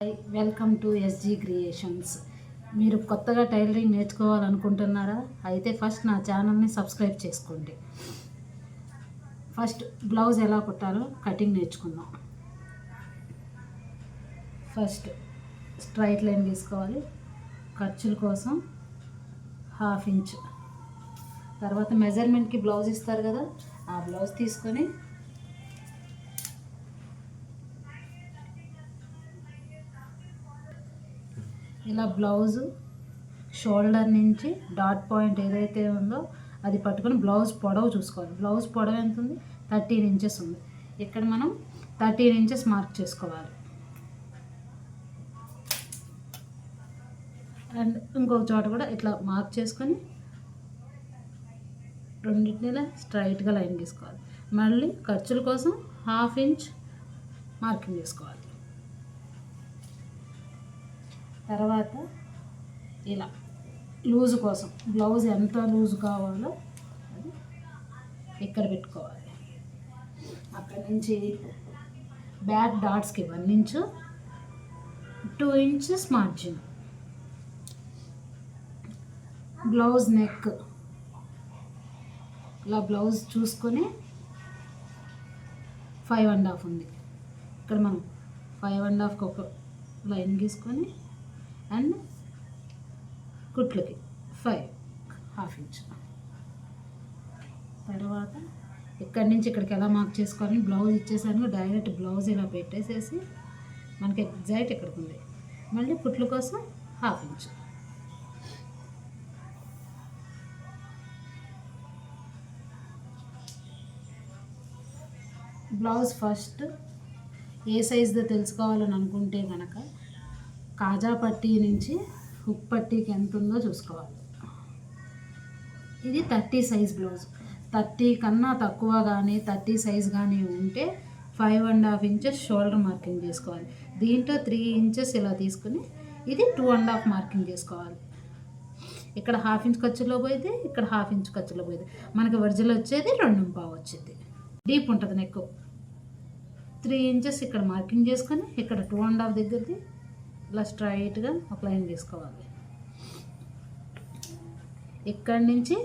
Welcome to SG creations. మీరు కొత్తగా tailoring నేర్చుకోవాలనుకుంటున్నారా? అయితే ఫస్ట్ నా ఛానల్ని సబ్స్క్రైబ్ చేసుకోండి. ఫస్ట్ బ్లౌజ్ ఎలా కుట్టాలో కటింగ్ నేర్చుకుందాం. ఫస్ట్ స్ట్రైట్ లైన్ తీసుకోవాలి. ఖర్చుల కోసం 1/2 ఇంచ్. తర్వాత మెజర్మెంట్కి బ్లౌజ్ ఇస్తారు కదా, ఆ బ్లౌజ్ తీసుకొని ఇలా బ్లౌజు షోల్డర్ నుంచి డాట్ పాయింట్ ఏదైతే ఉందో అది పట్టుకొని బ్లౌజ్ పొడవు చూసుకోవాలి. బ్లౌజ్ పొడవు ఎంత ఉంది? 13 ఇంచెస్ ఉంది. ఇక్కడ మనం 13 ఇంచెస్ మార్క్ చేసుకోవాలి. అండ్ ఇంకొక చోట కూడా ఇట్లా మార్క్ చేసుకొని రెండింటిని స్ట్రైట్గా లైన్ తీసుకోవాలి. మళ్ళీ ఖర్చుల కోసం 1/2 ఇంచ్ మార్కింగ్ చేసుకోవాలి. తర్వాత ఇలా లూజు కోసం బ్లౌజ్ ఎంత లూజు కావాలో అది ఇక్కడ పెట్టుకోవాలి. అక్కడి నుంచి బ్యాక్ డాట్స్కి 1 inch, 2 inches margin. Blouse neck ఇలా బ్లౌజ్ చూసుకొని 5.5 ఉంది. ఇక్కడ మనం 5.5కి ఒక లైన్ గీసుకొని అండ్ కుట్లకి 1/2 ఇంచ్. తర్వాత ఇక్కడి నుంచి ఇక్కడికి ఎలా మార్క్ చేసుకోవాలి? బ్లౌజ్ ఇచ్చేసాను, డైరెక్ట్ బ్లౌజ్ ఇలా పెట్టేసేసి మనకి ఎగ్జాక్ట్ ఇక్కడికి ఉంది. మళ్ళీ కుట్ల కోసం 1/2 ఇంచ్. బ్లౌజ్ ఫస్ట్ ఏ సైజుదో తెలుసుకోవాలని అనుకుంటే కనుక కాజా పట్టీ నుంచి హుక్ పట్టీకి ఎంత ఉందో చూసుకోవాలి. ఇది 30 సైజ్ బ్లౌజ్. 30 కన్నా తక్కువ కానీ 30 సైజ్ కానీ ఉంటే 5.5 ఇంచెస్ షోల్డర్ మార్కింగ్ చేసుకోవాలి. దీంట్లో 3 ఇంచెస్ ఇలా తీసుకుని ఇది 2.5 మార్కింగ్ చేసుకోవాలి. ఇక్కడ 1/2 ఇంచ్ ఖర్చులో పోయింది, ఇక్కడ 1/2 ఇంచ్ ఖర్చులో పోయింది. మనకి ఒరిజినల్ వచ్చేది 2.5 వచ్చింది. డీప్ ఉంటుంది నెక్. 3 ఇంచెస్ ఇక్కడ మార్కింగ్ చేసుకొని ఇక్కడ 2.5 దగ్గరది ఇలా స్ట్రైట్గా ఒక లైన్ తీసుకోవాలి. ఇక్కడి నుంచి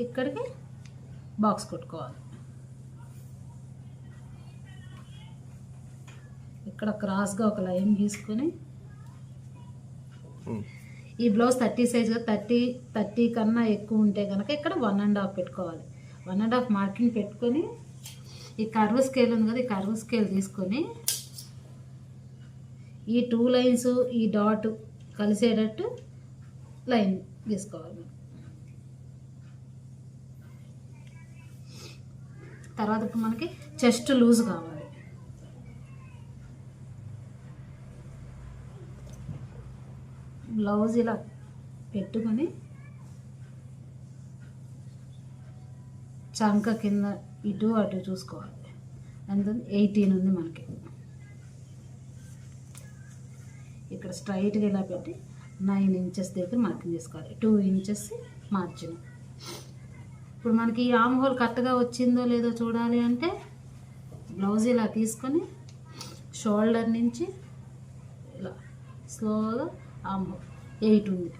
ఇక్కడికి బాక్స్ కొట్టుకోవాలి. ఇక్కడ క్రాస్గా ఒక లైన్ గీసుకొని ఈ బ్లౌజ్ 30 సైజ్గా 30 కన్నా ఎక్కువ ఉంటే కనుక ఇక్కడ 1.5 పెట్టుకోవాలి. 1.5 మార్కింగ్ పెట్టుకొని ఈ కర్వ్ స్కేల్ ఉంది కదా, ఈ కర్వ్ స్కేల్ తీసుకొని ఈ 2 లైన్స్ ఈ డాట్ కలిసేటట్టు లైన్ గీసుకోవాలి. తర్వాత ఇప్పుడు మనకి చెస్ట్ లూజ్ కావాలి. బ్లౌజ్ ఇలా పెట్టుకొని చంక కింద ఇటు అటు చూసుకోవాలి. ఎంత 18 ఉంది మనకి. ఇక్కడ స్ట్రైట్గా ఇలా పెట్టి 9 ఇంచెస్ దగ్గర మార్కింగ్ చేసుకోవాలి. 2 ఇంచెస్ మార్జిన్. ఇప్పుడు మనకి ఈ ఆమ్ హోల్ కరెక్ట్గా వచ్చిందో లేదో చూడాలి అంటే బ్లౌజ్ ఇలా తీసుకొని షోల్డర్ నుంచి ఇలా స్లోగా ఆమ్ హోల్ 8 ఉంది.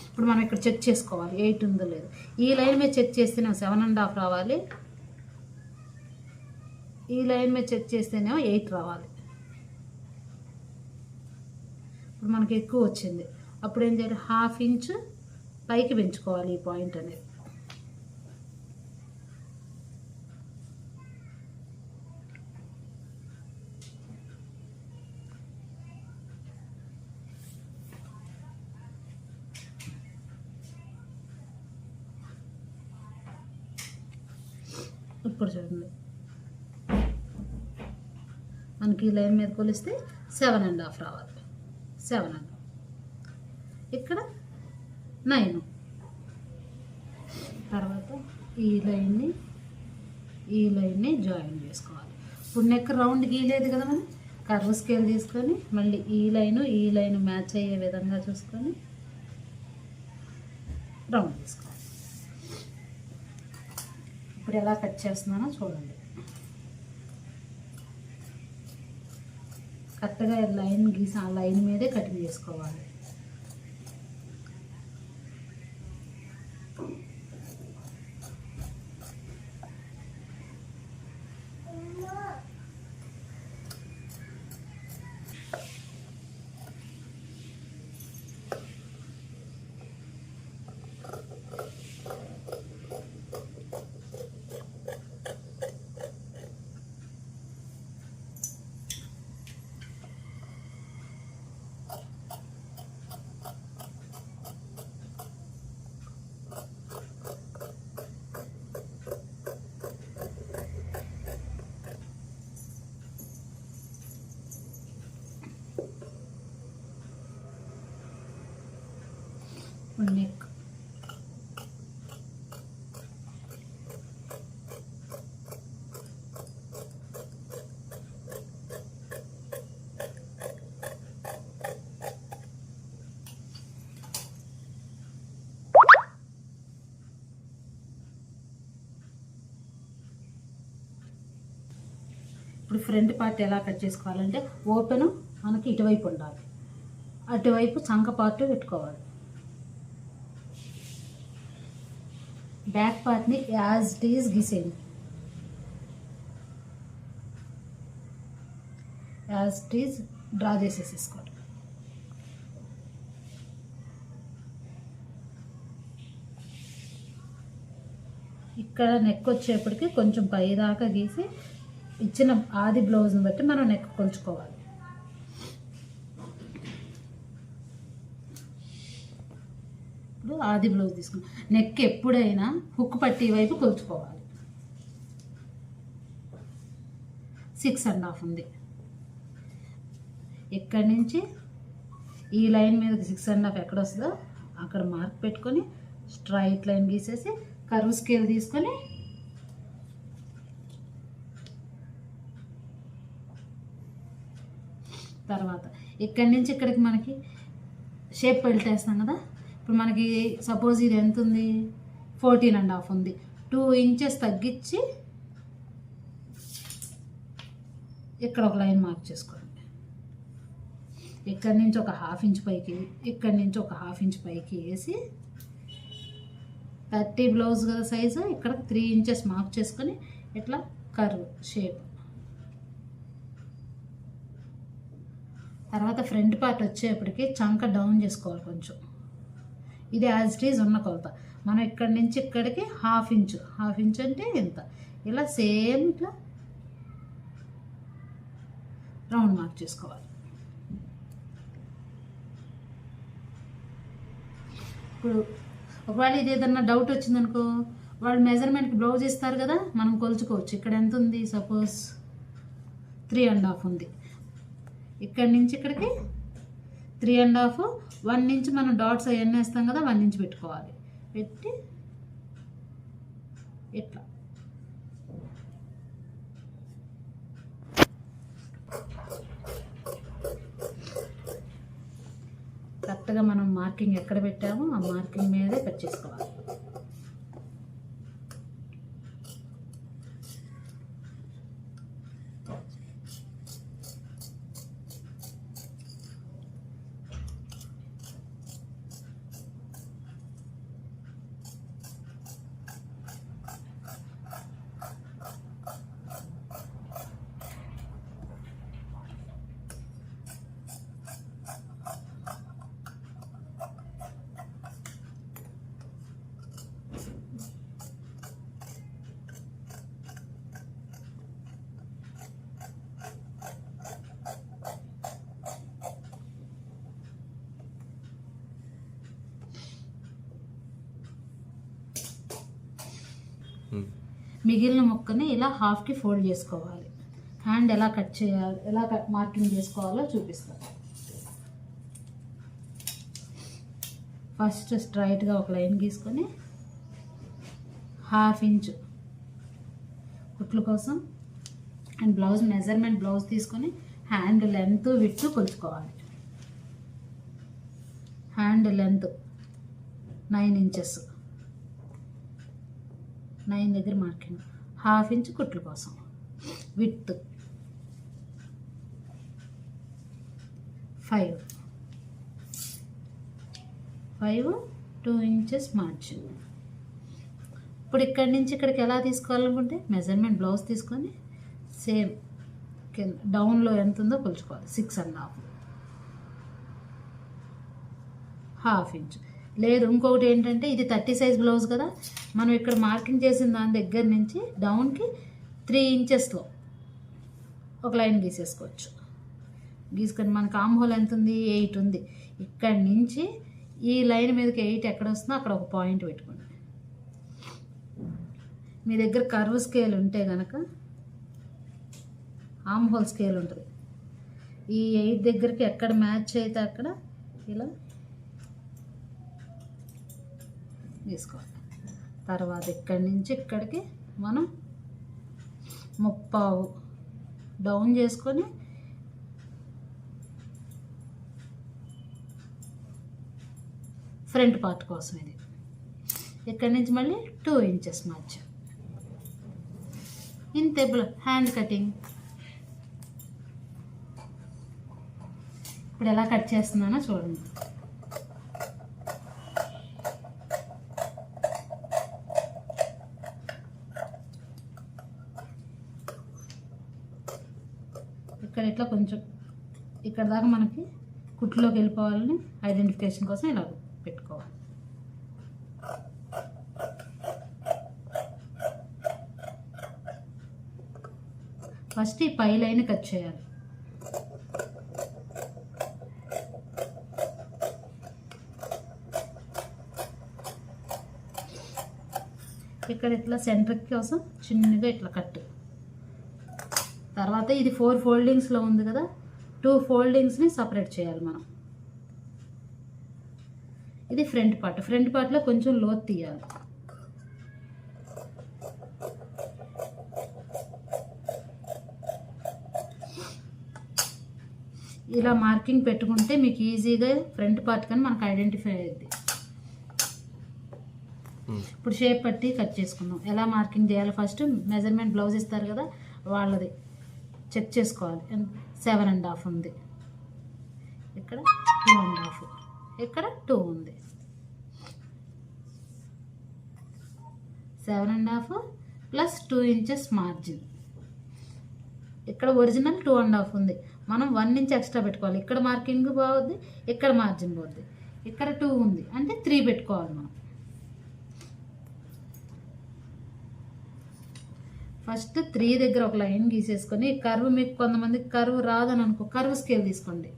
ఇప్పుడు మనం ఇక్కడ చెక్ చేసుకోవాలి 8 ఉందో లేదో. ఈ లైన్ మీద చెక్ చేస్తేనేమో 7.5 రావాలి, ఈ లైన్ మీద చెక్ చేస్తేనేమో 8 రావాలి. ఇప్పుడు మనకి ఎక్కువ వచ్చింది. అప్పుడు ఏం చేయాలి? 1/2 ఇంచ్ పైకి పెంచుకోవాలి ఈ పాయింట్ అనేది. ఇప్పుడు చూడండి మనకి ఈ లైన్ మీద కొలిస్తే 7.5 రావాలి. 7.5. ఇక్కడ 9. తర్వాత ఈ లైన్ని జాయిన్ చేసుకోవాలి. ఇప్పుడు నెక్ రౌండ్ గీలేదు కదా, మనం కర్వ్ స్కేల్ తీసుకొని మళ్ళీ ఈ లైన్ మ్యాచ్ అయ్యే విధంగా చూసుకొని రౌండ్ తీసుకోవాలి. ఇప్పుడు ఎలా కట్ చేస్తున్నానో చూడండి. కరెక్ట్గా లైన్ గీసి ఆ లైన్ మీదే కటింగ్ చేసుకోవాలి. నెక్ ఇప్పుడు ఫ్రంట్ పార్ట్ ఎలా కట్ చేసుకోవాలంటే ఓపెన్ మనకి ఇటువైపు ఉండాలి, అటువైపు చంక పార్ట్ పెట్టుకోవాలి. బ్యాక్ పార్ట్ని యాజ్ ఇట్ ఈజ్ గీసేయండి. యాజ్ ఇట్ ఈజ్ డ్రా చేసేసుకోండి. ఇక్కడ నెక్ వచ్చేప్పటికి కొంచెం పై దాకా గీసి ఇచ్చిన ఆది బ్లౌజ్ని బట్టి మనం నెక్ కొలుచుకోవాలి. ఇప్పుడు ఆది బ్లౌజ్ తీసుకున్నాం. నెక్ ఎప్పుడైనా హుక్ పట్టి వైపు కొలుచుకోవాలి. 6.5 ఉంది. ఇక్కడి నుంచి ఈ లైన్ మీదకి 6.5 ఎక్కడ వస్తుందో అక్కడ మార్క్ పెట్టుకొని స్ట్రైట్ లైన్ గీసేసి కర్వ్ స్కేల్ తీసుకొని తర్వాత ఇక్కడి నుంచి ఇక్కడికి మనకి షేప్ బెల్ట్ వేస్తాం కదా. ఇప్పుడు మనకి సపోజ్ ఇది ఎంత ఉంది, 14.5 ఉంది. 2 ఇంచెస్ తగ్గించి ఇక్కడ ఒక లైన్ మార్క్ చేసుకోండి. ఇక్కడి నుంచి ఒక 1/2 ఇంచ్ పైకి, ఇక్కడి నుంచి ఒక 1/2 ఇంచ్ పైకి వేసి 30 బ్లౌజ్ కదా సైజు, ఇక్కడ 3 ఇంచెస్ మార్క్ చేసుకొని ఇట్లా కర్వ్ షేప్. తర్వాత ఫ్రంట్ పార్ట్ వచ్చేప్పటికి చంక డౌన్ చేసుకోవాలి కొంచెం. ఇది యాజ్ ఇట్ ఈజ్ ఉన్న కొలత. మనం ఇక్కడి నుంచి ఇక్కడికి 1/2 ఇంచ్, 1/2 ఇంచ్ అంటే ఎంత, ఇలా సేమ్ ఇట్లా రౌండ్ మార్క్ చేసుకోవాలి. ఇప్పుడు ఒకవేళ ఇది ఏదన్నా డౌట్ వచ్చిందనుకో, వాళ్ళు మెజర్మెంట్కి బ్లౌజ్ ఇస్తారు కదా, మనం కొలుచుకోవచ్చు. ఇక్కడ ఎంత ఉంది, సపోజ్ 3.5 ఉంది. ఇక్కడి నుంచి ఇక్కడికి 3.5, 1 ఇంచ్ మనం డాట్స్ అవన్నీ వేస్తాం కదా, 1 ఇంచ్ పెట్టుకోవాలి. పెట్టి ఇట్లా కరెక్ట్గా మనం మార్కింగ్ ఎక్కడ పెట్టామో ఆ మార్కింగ్ మీదే కట్ చేసుకోవాలి. మిగిలిన ముక్కని ఇలా హాఫ్కి ఫోల్డ్ చేసుకోవాలి. హ్యాండ్ ఎలా కట్ చేయాలి, ఎలా మార్కింగ్ చేసుకోవాలో చూపిస్తాను. ఫస్ట్ స్ట్రైట్గా ఒక లైన్ గీసుకొని 1/2 ఇంచ్ కుట్ల కోసం అండ్ బ్లౌజ్ మెజర్మెంట్ బ్లౌజ్ తీసుకొని హ్యాండ్ లెంత్ విడ్త్ కొలుచుకోవాలి. హ్యాండ్ లెంత్ 9 ఇంచెస్, 9 దగ్గర మార్కింగ్, 1/2 ఇంచ్ కుట్ల కోసం. Width 5 2 inches margin. ఇప్పుడు ఇక్కడి నుంచి ఇక్కడికి ఎలా తీసుకోవాలనుకుంటే మెజర్మెంట్ బ్లౌజ్ తీసుకొని సేమ్ కింద డౌన్లో ఎంత ఉందో కొలుచుకోవాలి. 6.5 హాఫ్ ఇంచ్. లేదు ఇంకొకటి ఏంటంటే ఇది 30 సైజ్ బ్లౌజ్ కదా, మనం ఇక్కడ మార్కింగ్ చేసిన దాని దగ్గర నుంచి డౌన్కి 3 ఇంచెస్లో ఒక లైన్ గీసేసుకోవచ్చు. గీసుకొని మనకు ఆమ్ హోల్ ఎంత ఉంది, 8 ఉంది. ఇక్కడి నుంచి ఈ లైన్ మీదకి 8 ఎక్కడ వస్తుందో అక్కడ ఒక పాయింట్ పెట్టుకోండి. మీ దగ్గర కర్వ్ స్కేల్ ఉంటే కనుక ఆమ్ హోల్ స్కేల్ ఉంటుంది. ఈ 8 దగ్గరికి ఎక్కడ మ్యాచ్ అయితే అక్కడ ఇలా తీసుకోవాలి. తర్వాత ఇక్కడి నుంచి ఇక్కడికి మనం 30 డౌన్ చేసుకొని ఫ్రంట్ పార్ట్ కోసం ఇది. ఇక్కడి నుంచి మళ్ళీ 2 ఇంచెస్ మధ్య ఇంతే హ్యాండ్ కటింగ్. ఇప్పుడు ఎలా కట్ చేస్తున్నానో చూడండి. ఇక్కడ ఇట్లా కొంచెం ఇక్కడ దాకా మనకి కుట్లోకి వెళ్ళిపోవాలని ఐడెంటిఫికేషన్ కోసం ఇలా పెట్టుకోవాలి. ఫస్ట్ ఈ పై లైన్ కట్ చేయాలి. ఇక్కడ ఇట్లా సెంటర్ కోసం చిన్నగా ఇట్లా కట్. తర్వాత ఇది 4 ఫోల్డింగ్స్లో ఉంది కదా, 2 ఫోల్డింగ్స్ని సపరేట్ చేయాలి మనం. ఇది ఫ్రంట్ పార్ట్. ఫ్రంట్ పార్ట్లో కొంచెం లోతు తీయాలి. ఇలా మార్కింగ్ పెట్టుకుంటే మీకు ఈజీగా ఫ్రంట్ పార్ట్ కానీ మనకు ఐడెంటిఫై అయ్యింది. ఇప్పుడు షేప్ పట్టి కట్ చేసుకుందాం. ఎలా మార్కింగ్ చేయాలి, ఫస్ట్ మెజర్మెంట్ బ్లౌజ్ ఇస్తారు కదా వాళ్ళది చెక్ చేసుకోవాలి. 7.5 ఉంది, ఇక్కడ 2.5, ఇక్కడ 2 ఉంది. 7.5 ప్లస్ 2 ఇంచెస్ మార్జిన్. ఇక్కడ ఒరిజినల్ 2.5 ఉంది, మనం 1 ఇంచ్ ఎక్స్ట్రా పెట్టుకోవాలి. ఇక్కడ మార్కింగ్ పోవద్ది, ఇక్కడ మార్జిన్ పోద్ది. ఇక్కడ 2 ఉంది అంటే 3 పెట్టుకోవాలి మనం. ఫస్ట్ 3 దగ్గర ఒక లైన్ గీసేసుకొని కర్వ్, మీకు కొంతమందికి కర్వ్ రాదని అనుకో కర్వ్ స్కేల్ తీసుకోండి.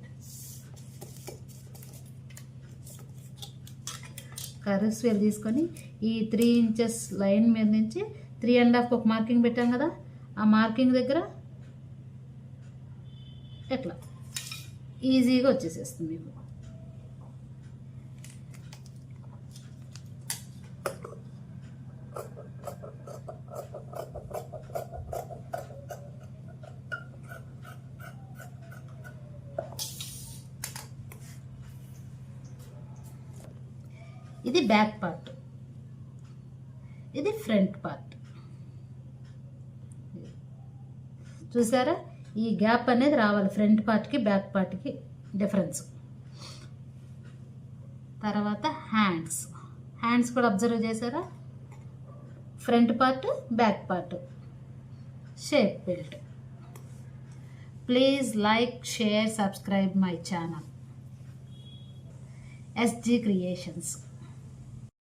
కర్వ్ స్కేల్ తీసుకొని ఈ 3 ఇంచెస్ లైన్ మీద నుంచి 3.5 ఒక మార్కింగ్ పెట్టాం కదా, ఆ మార్కింగ్ దగ్గర ఎట్లా ఈజీగా వచ్చేసేస్తుంది మీకు. ఇది బ్యాక్ పార్ట్, ఇది ఫ్రంట్ పార్ట్. చూసారా, ఈ గ్యాప్ అనేది రావాలి ఫ్రంట్ పార్ట్కి బ్యాక్ పార్ట్కి డిఫరెన్స్. తర్వాత హ్యాండ్స్ కూడా అబ్జర్వ్ చేశారా, front part back part. Shape belt. Please like, share, subscribe my channel SG Creations.